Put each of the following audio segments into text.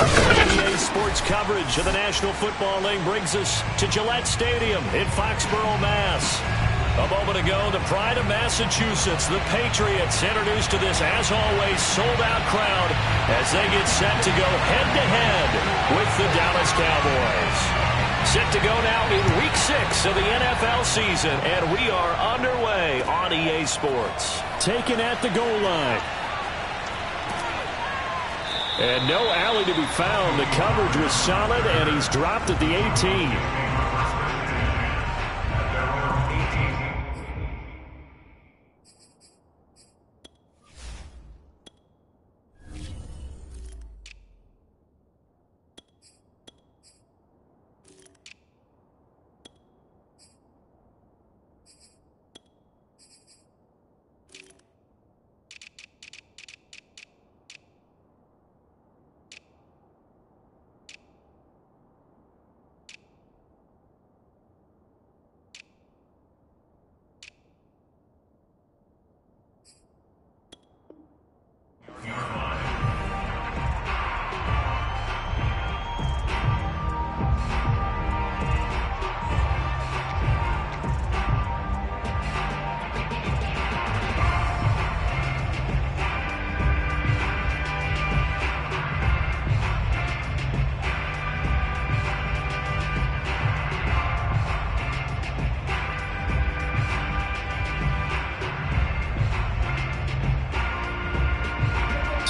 NBA sports coverage of the National Football League brings us to Gillette Stadium in Foxborough, Mass. A moment ago, the pride of Massachusetts, the Patriots, introduced to this, as always, sold-out crowd as they get set to go head-to-head with the Dallas Cowboys. Set to go now in Week 6 of the NFL season, and we are underway on EA Sports. Taken at the goal line. And no alley to be found. The coverage was solid, and he's dropped at the 18.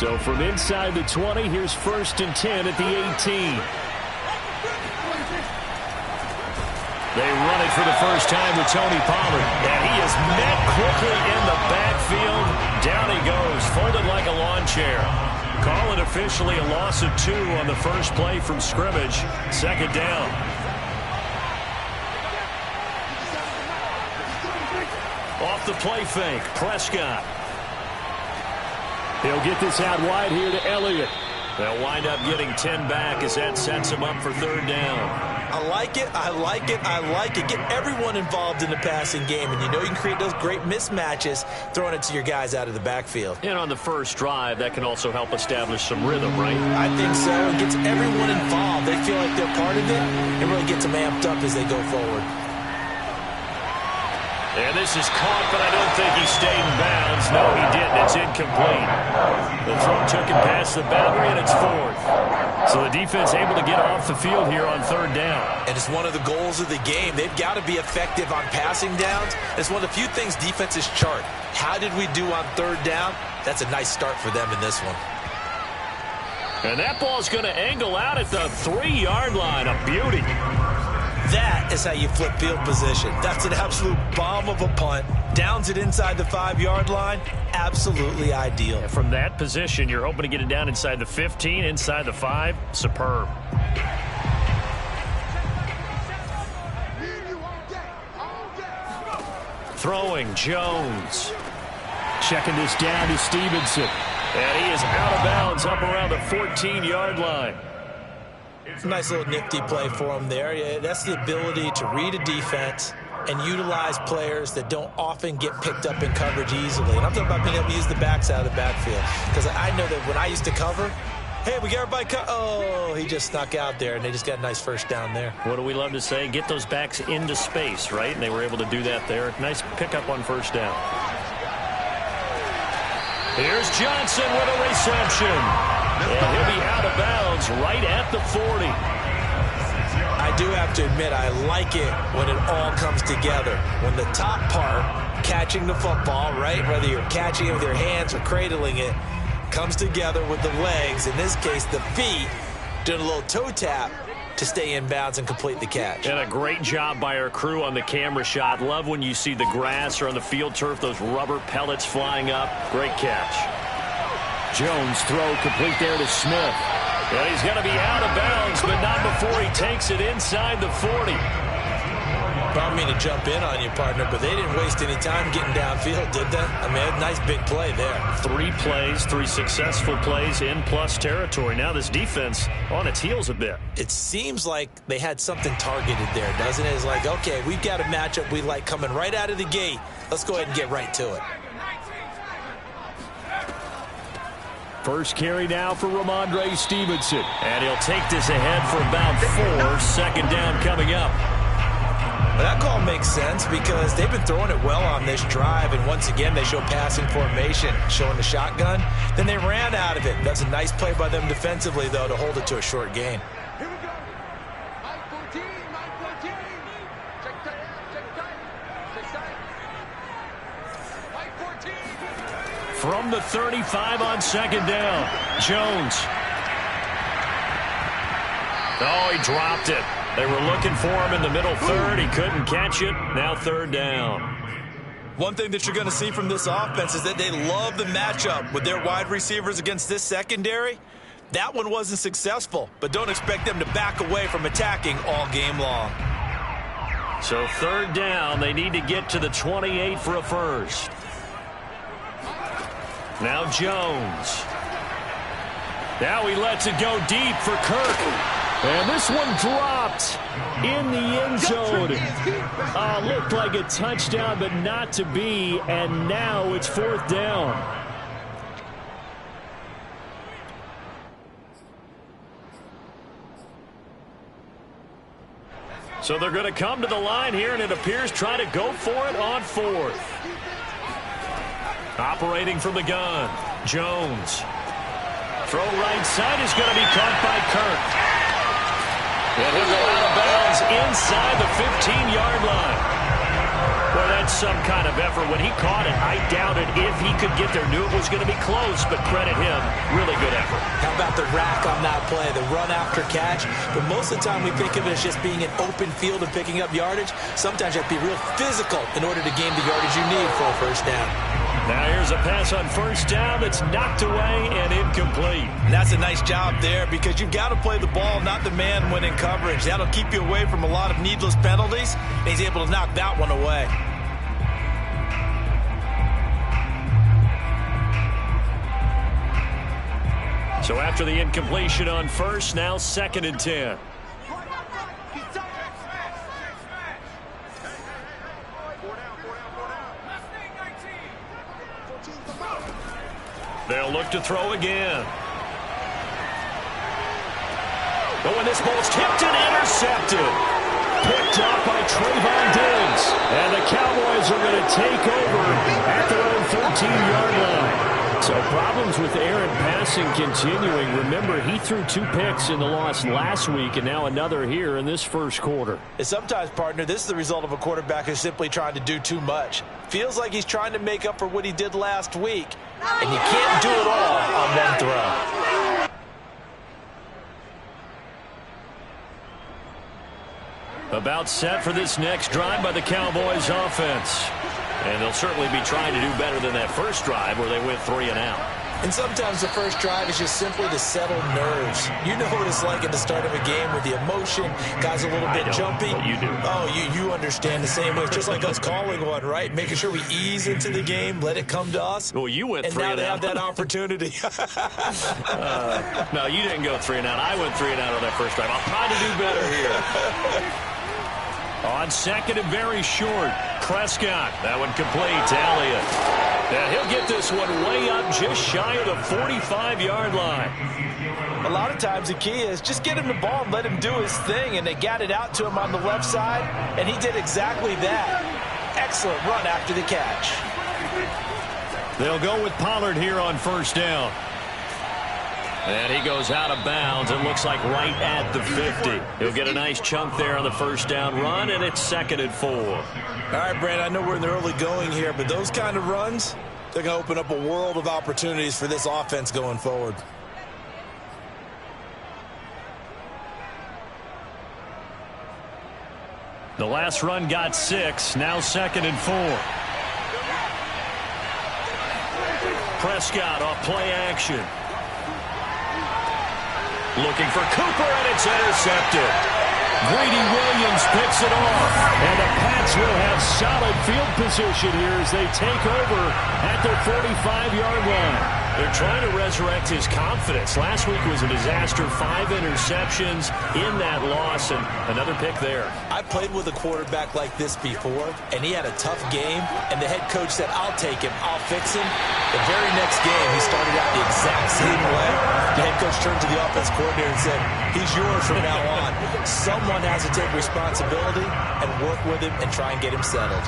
So from inside the 20, here's 1st and 10 at the 18. They run it for the first time with Tony Pollard. And he is met quickly in the backfield. Down he goes, folded like a lawn chair. Call it officially a loss of 2 on the first play from scrimmage. 2nd down. Off the play fake, Prescott. He'll get this out wide here to Elliott. They'll wind up getting 10 back as that sets him up for 3rd down. I like it, I like it, I like it. Get everyone involved in the passing game, and you know you can create those great mismatches throwing it to your guys out of the backfield. And on the first drive, that can also help establish some rhythm, right? I think so. It gets everyone involved. They feel like they're part of it. It really gets them amped up as they go forward. And this is caught, but I don't think he stayed in bounds. No, he didn't. It's incomplete. The throw took him past the boundary, and it's 4th. So the defense able to get off the field here on 3rd down. And it's one of the goals of the game. They've got to be effective on passing downs. It's one of the few things defenses chart. How did we do on 3rd down? That's a nice start for them in this one. And that ball's going to angle out at the 3-yard line. A beauty. That is how you flip field position. That's an absolute bomb of a punt. Downs it inside the 5-yard line. Absolutely ideal. And from that position, you're hoping to get it down inside the 15, inside the 5. Superb. Throwing, Jones. Checking this down to Stevenson. And he is out of bounds up around the 14-yard line. Nice little nifty play for him there. Yeah, that's the ability to read a defense and utilize players that don't often get picked up in coverage easily. And I'm talking about being able to use the backs out of the backfield. Because I know that when I used to cover, hey, we got everybody oh, he just snuck out there, and they just got a nice 1st down there. What do we love to say? Get those backs into space, right? And they were able to do that there. Nice pickup on 1st down. Here's Johnson with a reception. And he'll be out of bounds right at the 40. I do have to admit, I like it when it all comes together. When the top part, catching the football, right, whether you're catching it with your hands or cradling it, comes together with the legs, in this case the feet, doing a little toe tap to stay in bounds and complete the catch. And a great job by our crew on the camera shot. Love when you see the grass or on the field turf, those rubber pellets flying up. Great catch. Jones throw complete there to Smith. And he's going to be out of bounds, but not before he takes it inside the 40. Don't mean to jump in on you, partner, but they didn't waste any time getting downfield, did they? I mean, a nice big play there. 3 plays, 3 successful plays in plus territory. Now this defense on its heels a bit. It seems like they had something targeted there, doesn't it? It's like, okay, we've got a matchup we like coming right out of the gate. Let's go ahead and get right to it. First carry now for Ramondre Stevenson. And he'll take this ahead for about 4. Second down coming up. Well, that call makes sense because they've been throwing it well on this drive, and once again they show passing formation, showing the shotgun. Then they ran out of it. That's a nice play by them defensively, though, to hold it to a short gain. Here we go. Mike 14, Mike 14. Check tight, check tight, check tight. Mike 14. From the 35 on second down, Jones. Oh, he dropped it. They were looking for him in the middle third. He couldn't catch it. Now third down. One thing that you're going to see from this offense is that they love the matchup with their wide receivers against this secondary. That one wasn't successful, but don't expect them to back away from attacking all game long. So third down, they need to get to the 28 for a first. Now Jones. Now he lets it go deep for Kirk. And this one dropped in the end zone. Looked like a touchdown, but not to be. And now it's fourth down. So they're going to come to the line here, and it appears trying to go for it on fourth. Operating from the gun, Jones. Throw right side is going to be caught by Kirk. And he'll go out of bounds inside the 15-yard line. Well, that's some kind of effort. When he caught it, I doubted if he could get there. Knew it was going to be close, but credit him. Really good effort. How about the rack on that play, the run after catch? But most of the time we think of it as just being an open field and picking up yardage. Sometimes you have to be real physical in order to gain the yardage you need for a first down. Now here's a pass on first down that's knocked away and incomplete. And that's a nice job there because you've got to play the ball, not the man when in coverage. That'll keep you away from a lot of needless penalties, and he's able to knock that one away. So after the incompletion on first, now second and 10. They'll look to throw again. But when this ball's tipped and intercepted. Picked up by Trayvon Diggs. And the Cowboys are going to take over at their own 14-yard line. So problems with Aaron passing continuing. Remember, he threw 2 picks in the loss last week, and now another here in this first quarter. And sometimes, partner, this is the result of a quarterback who's simply trying to do too much. Feels like he's trying to make up for what he did last week, and you can't do it all on one throw. About set for this next drive by the Cowboys offense. And they'll certainly be trying to do better than that first drive where they went 3 and out. And sometimes the first drive is just simply to settle nerves. You know what it's like at the start of a game with the emotion, guys a little bit jumpy. You do. Oh, you understand the same way. It's just like us calling one, right? Making sure we ease into the game, let it come to us. Well, you went 3 and out. And now they have that opportunity. No, you didn't go 3 and out. I went 3 and out on that first drive. I'll try to do better here. On second and very short, Prescott. That one complete to Elliott. And he'll get this one way up just shy of the 45-yard line. A lot of times the key is just get him the ball and let him do his thing, and they got it out to him on the left side, and he did exactly that. Excellent run after the catch. They'll go with Pollard here on first down. And he goes out of bounds. It looks like right at the 50. He'll get a nice chunk there on the first down run, and it's second and 4. All right, Brandon, I know we're in the early going here, but those kind of runs, they're going to open up a world of opportunities for this offense going forward. The last run got 6. Now second and 4. Prescott off play action. Looking for Cooper, and it's intercepted. Greedy Williams picks it off. And the Pats will have solid field position here as they take over at their 45-yard line. They're trying to resurrect his confidence. Last week was a disaster. 5 interceptions in that loss, and another pick there. I played with a quarterback like this before, and he had a tough game, and the head coach said, I'll take him, I'll fix him. The very next game, he started out the exact same way. The head coach turned to the offense coordinator and said, he's yours from now on. Someone has to take responsibility and work with him and try and get him settled.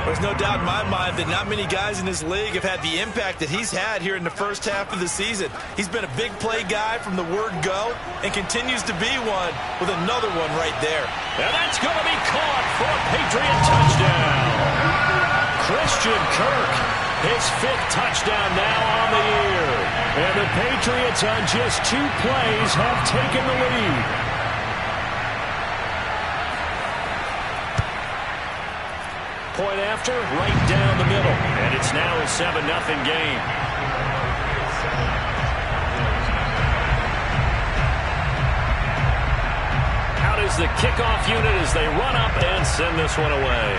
There's no doubt in my mind that not many guys in this league have had the impact that he's had here in the first half of the season. He's been a big play guy from the word go and continues to be one with another one right there. And that's going to be caught for a Patriot touchdown. Christian Kirk, his 5th touchdown now on the year. And the Patriots on just 2 plays have taken the lead. Point after, right down the middle. And it's now a 7-0 game. Out is the kickoff unit as they run up and send this one away.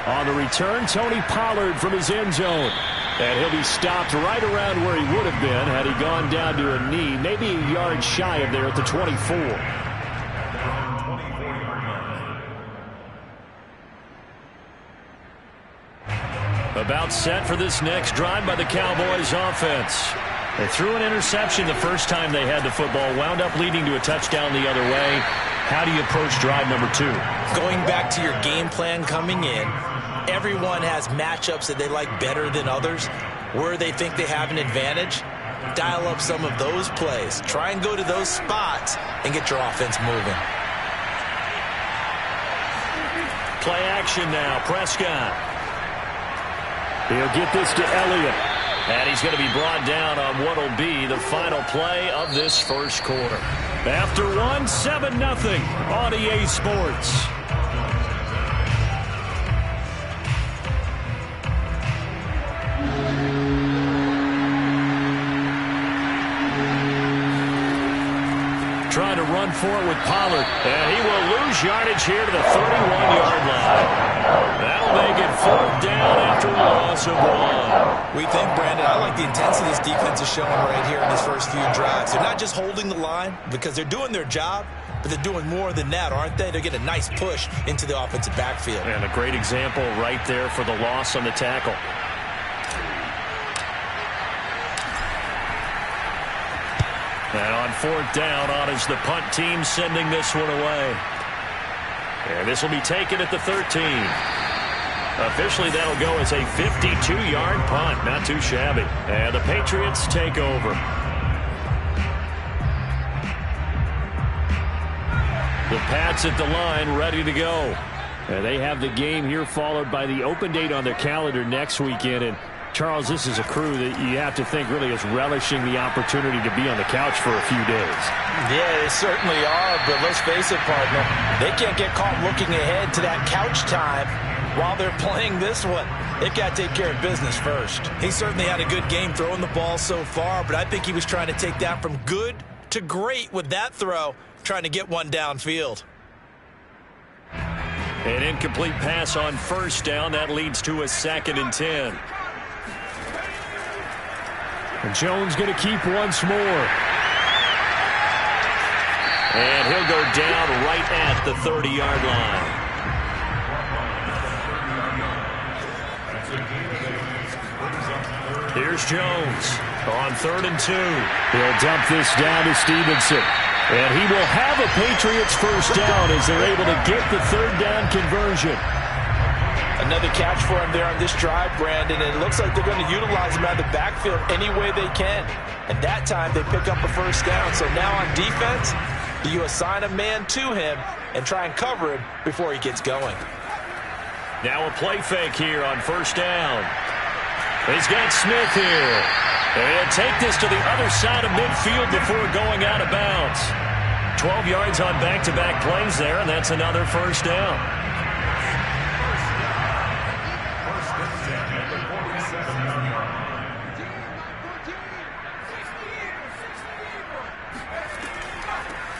On the return, Tony Pollard from his end zone. And he'll be stopped right around where he would have been had he gone down to a knee, maybe a yard shy of there at the 24. About set for this next drive by the Cowboys offense. They threw an interception the first time they had the football, wound up leading to a touchdown the other way. How do you approach drive number 2? Going back to your game plan coming in, everyone has matchups that they like better than others. Where they think they have an advantage, dial up some of those plays. Try and go to those spots and get your offense moving. Play action now, Prescott. He'll get this to Elliott. And he's going to be brought down on what will be the final play of this first quarter. After 7-0 on EA Sports. Trying to run for it with Pollard. And he will lose yardage here to the 31-yard line. That'll make it 4th down after a loss of 1. We think, Brandon, I like the intensity this defense is showing right here in these first few drives. They're not just holding the line because they're doing their job, but they're doing more than that, aren't they? They're getting a nice push into the offensive backfield. And a great example right there for the loss on the tackle. And on 4th down, on is the punt team sending this one away. And this will be taken at the 13. Officially, that'll go as a 52-yard punt. Not too shabby. And the Patriots take over. The Pats at the line, ready to go. And they have the game here followed by the open date on their calendar next weekend. And Charles, this is a crew that you have to think really is relishing the opportunity to be on the couch for a few days. Yeah, they certainly are, but let's face it, partner, they can't get caught looking ahead to that couch time while they're playing this one. They've got to take care of business first. He certainly had a good game throwing the ball so far, but I think he was trying to take that from good to great with that throw, trying to get one downfield. An incomplete pass on 1st down. That leads to a 2nd and 10. And Jones going to keep once more. And he'll go down right at the 30-yard line. Here's Jones on 3rd and 2. He'll dump this down to Stevenson. And he will have a Patriots first down as they're able to get the 3rd down conversion. Another catch for him there on this drive, Brandon, and it looks like they're going to utilize him out of the backfield any way they can. And that time they pick up a first down. So now on defense, you assign a man to him and try and cover him before he gets going. Now a play fake here on 1st down. He's got Smith here. And take this to the other side of midfield before going out of bounds. 12 yards on back-to-back plays there, and that's another first down.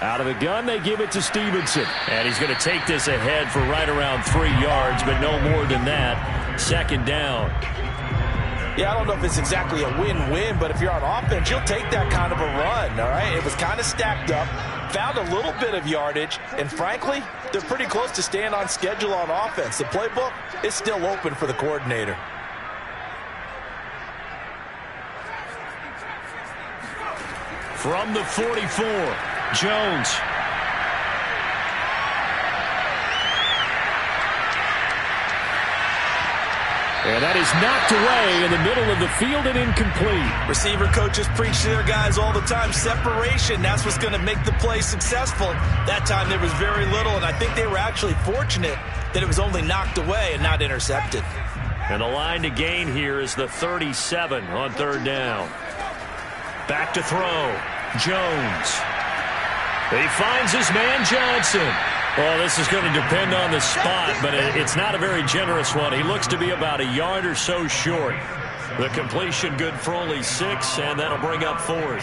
Out of the gun, they give it to Stevenson. And he's going to take this ahead for right around 3 yards, but no more than that. 2nd down. Yeah, I don't know if it's exactly a win-win, but if you're on offense, you'll take that kind of a run, all right? It was kind of stacked up, found a little bit of yardage, and frankly, they're pretty close to staying on schedule on offense. The playbook is still open for the coordinator. From the 44, Jones. And that is knocked away in the middle of the field and incomplete. Receiver coaches preach to their guys all the time. Separation, that's what's going to make the play successful. That time there was very little, and I think they were actually fortunate that it was only knocked away and not intercepted. And the line to gain here is the 37 on 3rd down. Back to throw. Jones. He finds his man Johnson. Well, this is going to depend on the spot, but it's not a very generous one. He looks to be about a yard or so short. The completion good for only 6, and that'll bring up 4th.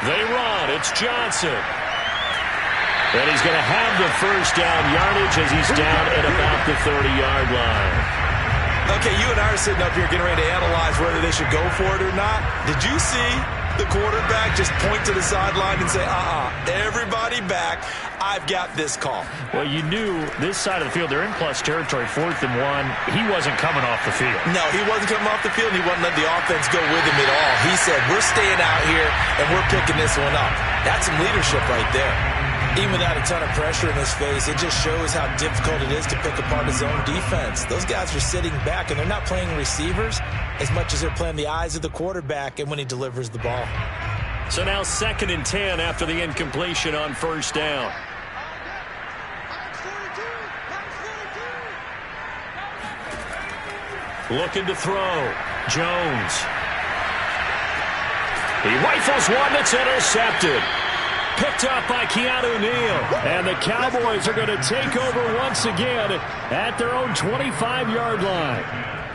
They run. It's Johnson. And he's going to have the 1st down yardage as he's down at about the 30-yard line. Okay, you and I are sitting up here getting ready to analyze whether they should go for it or not. Did you see the quarterback just point to the sideline and say, everybody back, I've got this call? Well, you knew this side of the field, they're in plus territory, 4th and 1. He wasn't coming off the field. No, he wasn't coming off the field, and he wasn't letting the offense go with him at all. He said, we're staying out here, and we're picking this one up. That's some leadership right there. Even without a ton of pressure in his face, it just shows how difficult it is to pick apart his own defense. Those guys are sitting back, and they're not playing receivers as much as they're playing the eyes of the quarterback and when he delivers the ball. So now 2nd and 10 after the incompletion on 1st down. Looking to throw. Jones. He rifles one that's intercepted. Picked up by Keanu Neal. And the Cowboys are going to take over once again at their own 25-yard line.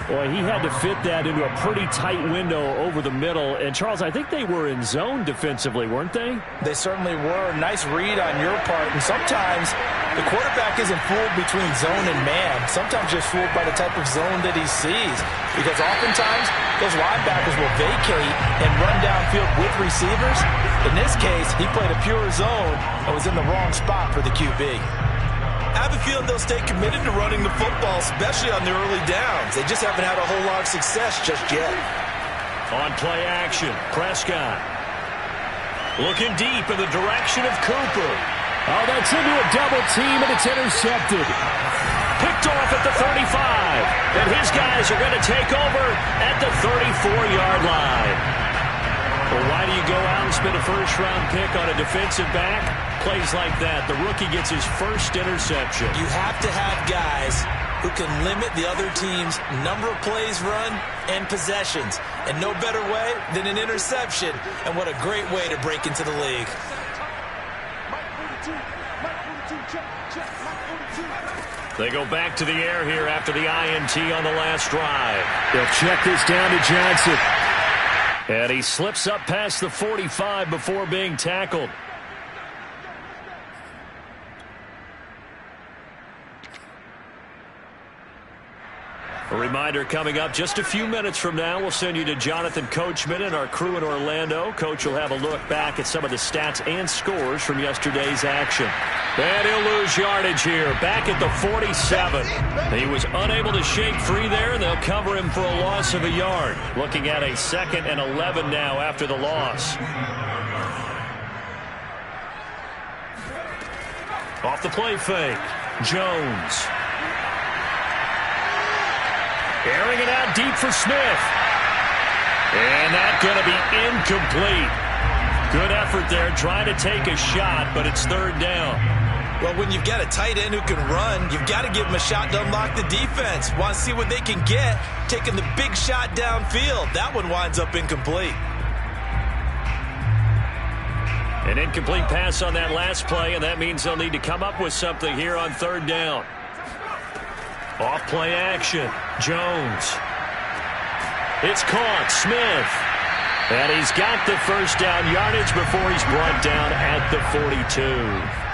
Boy, he had to fit that into a pretty tight window over the middle. And, Charles, I think they were in zone defensively, weren't they? They certainly were. Nice read on your part. And sometimes the quarterback isn't fooled between zone and man. Sometimes just fooled by the type of zone that he sees. Because oftentimes those linebackers will vacate and run downfield with receivers. In this case, he played a pure zone and was in the wrong spot for the QB. I have a feeling they'll stay committed to running the football, especially on the early downs. They just haven't had a whole lot of success just yet. On play action, Prescott. Looking deep in the direction of Cooper. Oh, that's into a double team, and it's intercepted. Picked off at the 35. And his guys are going to take over at the 34-yard line. Well, why do you go out and spend a first-round pick on a defensive back? Plays like that. The rookie gets his first interception. You have to have guys who can limit the other team's number of plays run and possessions. And no better way than an interception. And what a great way to break into the league. They go back to the air here after the INT on the last drive. They'll check this down to Johnson. And he slips up past the 45 before being tackled. A reminder coming up just a few minutes from now. We'll send you to Jonathan Coachman and our crew in Orlando. Coach will have a look back at some of the stats and scores from yesterday's action. And he'll lose yardage here. Back at the 47. He was unable to shake free there, and they'll cover him for a loss of a yard. Looking at a 2nd and 11 now after the loss. Off the play fake. Jones. Airing it out deep for Smith. And that's going to be incomplete. Good effort there trying to take a shot, but it's 3rd down. Well, when you've got a tight end who can run, you've got to give him a shot to unlock the defense. Want to see what they can get, taking the big shot downfield. That one winds up incomplete. An incomplete pass on that last play, and that means they'll need to come up with something here on 3rd down. Off play action. Jones. It's caught. Smith. And he's got the first down yardage before he's brought down at the 42.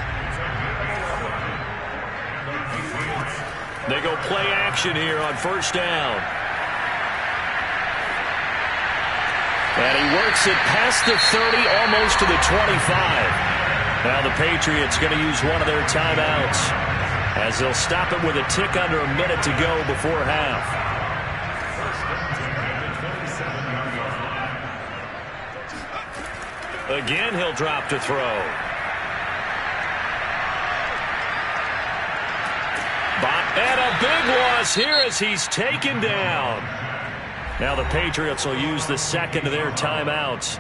They go play action here on first down. And he works it past the 30, almost to the 25. Now the Patriots going to use one of their timeouts as they'll stop it with a tick under a minute to go before half. Again, he'll drop to throw. And a big loss here as he's taken down. Now the Patriots will use the second of their timeouts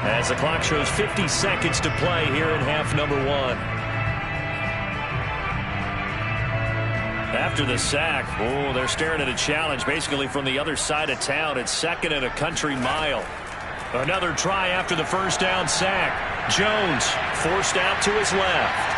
as the clock shows 50 seconds to play here in half number one. After the sack, they're staring at a challenge basically from the other side of town. It's second and a country mile. Another try after the first down sack. Jones forced out to his left.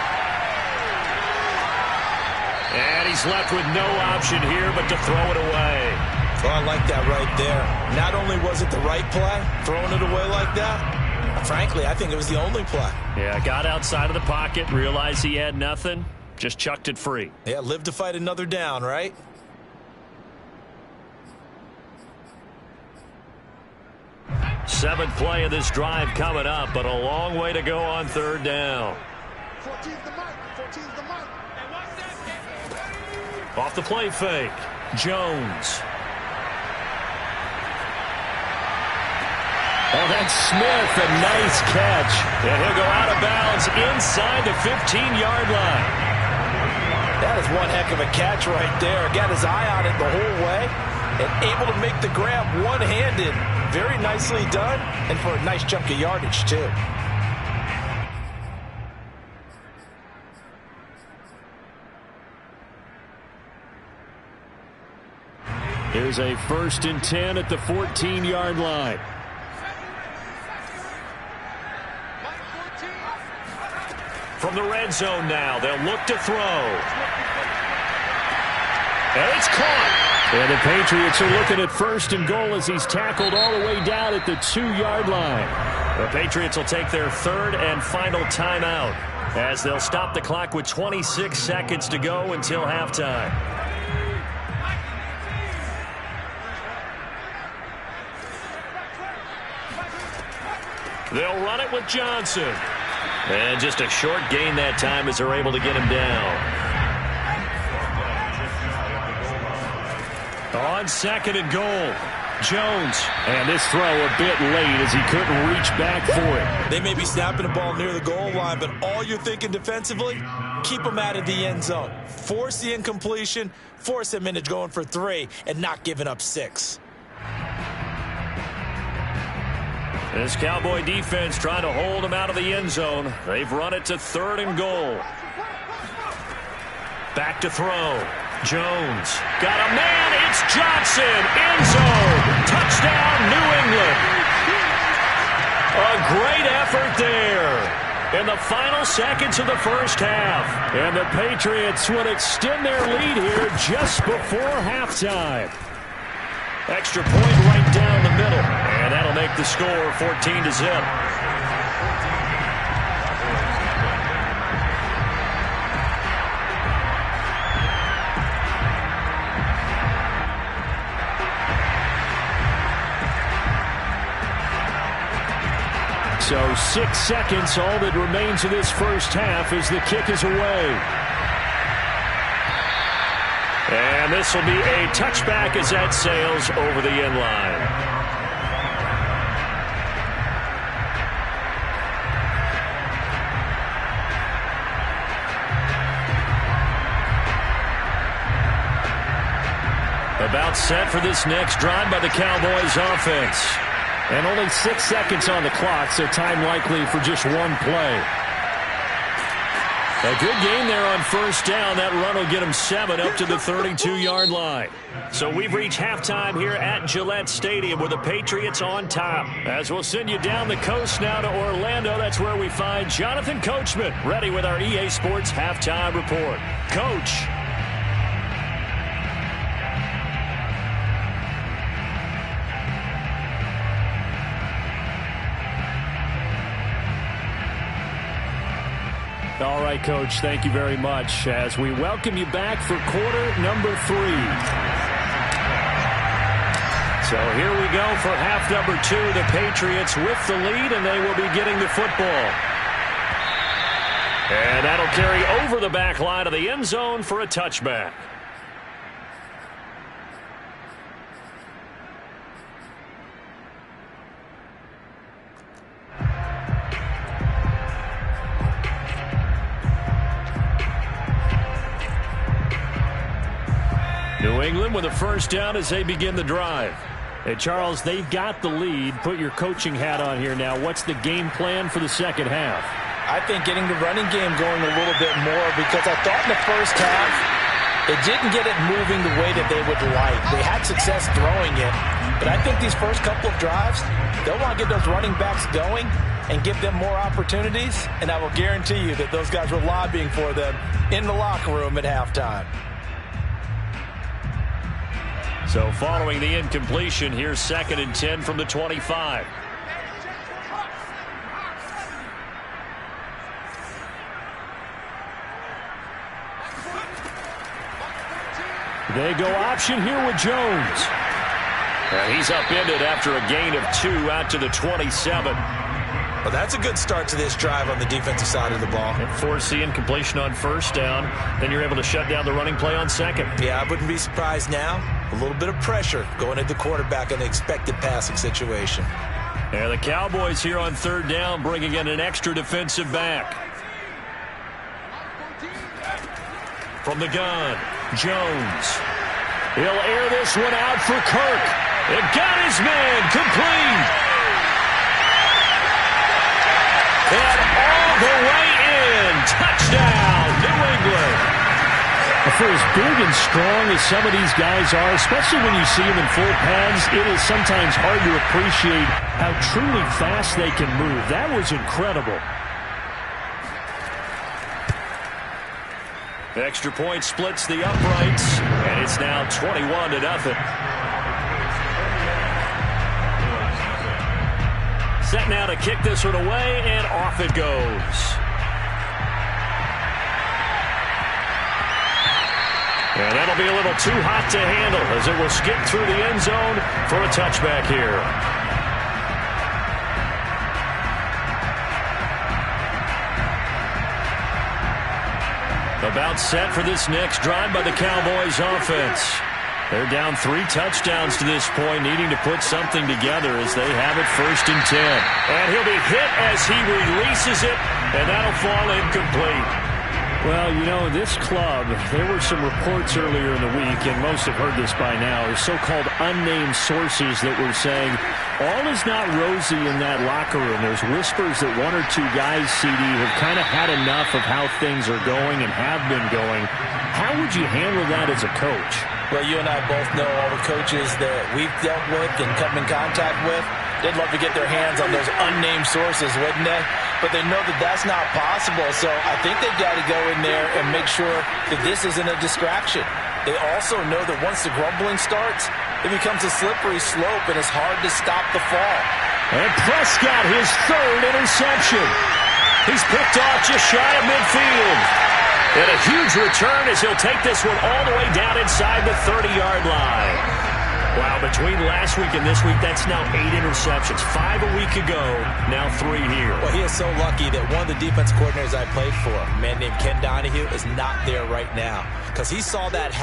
And he's left with no option here but to throw it away. Well, I like that right there. Not only was it the right play, throwing it away like that, frankly, I think it was the only play. Yeah, got outside of the pocket, realized he had nothing, just chucked it free. Yeah, live to fight another down, right? Seventh play of this drive coming up, but a long way to go on third down. 14's the mark. 14's the mark. Off the play fake, Jones. Oh, that's Smith, a nice catch. And he'll go out of bounds inside the 15-yard line. That is one heck of a catch right there. Got his eye on it the whole way and able to make the grab one-handed. Very nicely done, and for a nice chunk of yardage, too. Here's a 1st and 10 at the 14-yard line. From the red zone now, they'll look to throw. And it's caught. And the Patriots are looking at 1st and goal as he's tackled all the way down at the 2-yard line. The Patriots will take their 3rd and final timeout as they'll stop the clock with 26 seconds to go until halftime. They'll run it with Johnson. And just a short gain that time as they're able to get him down. On 2nd and goal, Jones. And this throw a bit late as he couldn't reach back for it. They may be snapping the ball near the goal line, but all you're thinking defensively, keep them out of the end zone. Force the incompletion, force them into going for 3, and not giving up 6. This Cowboy defense trying to hold him out of the end zone. They've run it to 3rd and goal. Back to throw. Jones. Got a man. It's Johnson. End zone. Touchdown, New England. A great effort there in the final seconds of the first half. And the Patriots would extend their lead here just before halftime. Extra point right down the middle. And that'll make the score 14-0. So 6 seconds, all that remains of this first half as the kick is away. And this will be a touchback as that sails over the end line. About set for this next drive by the Cowboys offense. And only 6 seconds on the clock, so time likely for just one play. A good game there on first down. That run will get him 7 up to the 32-yard line. So we've reached halftime here at Gillette Stadium with the Patriots on top. As we'll send you down the coast now to Orlando, that's where we find Jonathan Coachman ready with our EA Sports Halftime Report. Coach. All right, Coach, thank you very much as we welcome you back for quarter number 3. So here we go for half number 2. The Patriots with the lead, and they will be getting the football. And that'll carry over the back line of the end zone for a touchback. New England with a first down as they begin the drive. Hey, Charles, they've got the lead. Put your coaching hat on here now. What's the game plan for the second half? I think getting the running game going a little bit more, because I thought in the first half it didn't get it moving the way that they would like. They had success throwing it, but I think these first couple of drives, they'll want to get those running backs going and give them more opportunities, and I will guarantee you that those guys were lobbying for them in the locker room at halftime. So following the incompletion, here's 2nd and 10 from the 25. They go option here with Jones. And he's upended after a gain of 2 out to the 27. Well, that's a good start to this drive on the defensive side of the ball. And force the incompletion on first down. Then you're able to shut down the running play on second. Yeah, I wouldn't be surprised now. A little bit of pressure going at the quarterback in an expected passing situation. And the Cowboys here on 3rd down, bringing in an extra defensive back. From the gun, Jones. He'll air this one out for Kirk. It got his man complete. And all the way in. Touchdown, New England. For as big and strong as some of these guys are, especially when you see them in full pads, it is sometimes hard to appreciate how truly fast they can move. That was incredible. Extra point splits the uprights, and it's now 21-0. Set now to kick this one away, and off it goes. And that'll be a little too hot to handle as it will skip through the end zone for a touchback here. About set for this next drive by the Cowboys offense. They're down 3 touchdowns to this point, needing to put something together as they have it 1st and 10. And he'll be hit as he releases it, and that'll fall incomplete. Well, you know, this club, there were some reports earlier in the week, and most have heard this by now, are so-called unnamed sources that were saying all is not rosy in that locker room. There's whispers that 1 or 2 guys, CD, have kind of had enough of how things are going and have been going. How would you handle that as a coach? Well, you and I both know all the coaches that we've dealt with and come in contact with. They'd love to get their hands on those unnamed sources, wouldn't they? But they know that that's not possible, so I think they've got to go in there and make sure that this isn't a distraction. They also know that once the grumbling starts, it becomes a slippery slope, and it's hard to stop the fall. And Prescott, his 3rd interception. He's picked off just shy of midfield. And a huge return as he'll take this one all the way down inside the 30-yard line. Wow, between last week and this week, that's now 8 interceptions. 5 a week ago, now 3 here. Well, he is so lucky that one of the defense coordinators I played for, a man named Ken Donahue, is not there right now, because he saw that happen.